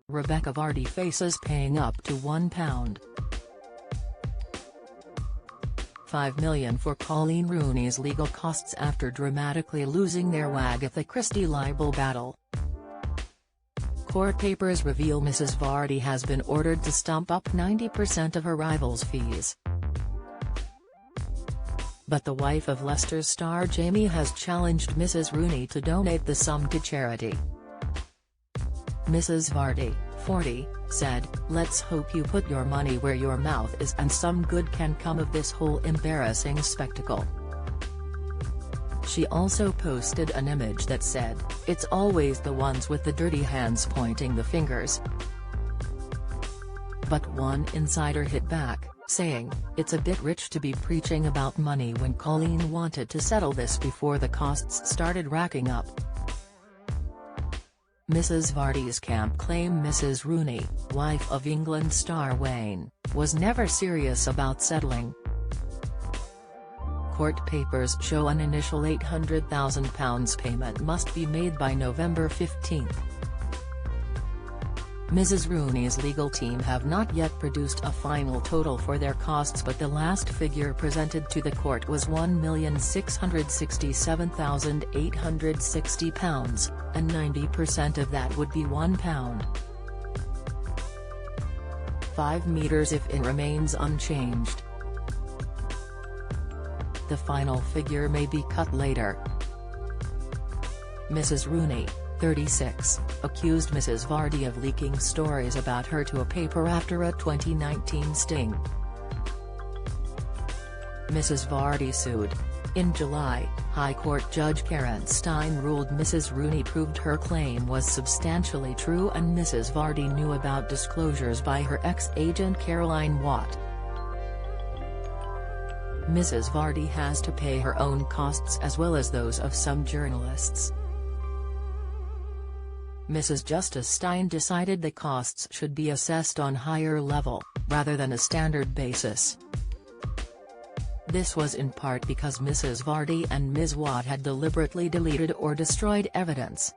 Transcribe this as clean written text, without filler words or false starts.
Rebekah Vardy faces paying up to £1.5 million for Coleen Rooney's legal costs after dramatically losing their Agatha Christie libel battle. Court papers reveal Mrs. Vardy has been ordered to stump up 90% of her rival's fees. But the wife of Leicester's star Jamie has challenged Mrs. Rooney to donate the sum to charity. Mrs. Vardy, 40, said, "Let's hope you put your money where your mouth is and some good can come of this whole embarrassing spectacle." She also posted an image that said, "It's always the ones with the dirty hands pointing the fingers." But one insider hit back, saying, "It's a bit rich to be preaching about money when Coleen wanted to settle this before the costs started racking up." Mrs. Vardy's camp claim Mrs. Rooney, wife of England star Wayne, was never serious about settling. Court papers show an initial £800,000 payment must be made by November 15. Mrs. Rooney's legal team have not yet produced a final total for their costs, but the last figure presented to the court was £1,667,860, and 90% of that would be £1.5 million if it remains unchanged. The final figure may be cut later. Mrs. Rooney, 36, accused Mrs. Vardy of leaking stories about her to a paper after a 2019 sting. Mrs. Vardy sued. In July, High Court Judge Karen Stein ruled Mrs. Rooney proved her claim was substantially true and Mrs. Vardy knew about disclosures by her ex-agent Caroline Watt. Mrs. Vardy has to pay her own costs as well as those of some journalists. Mrs. Justice Stein decided the costs should be assessed on higher level, rather than a standard basis. This was in part because Mrs. Vardy and Ms. Watt had deliberately deleted or destroyed evidence,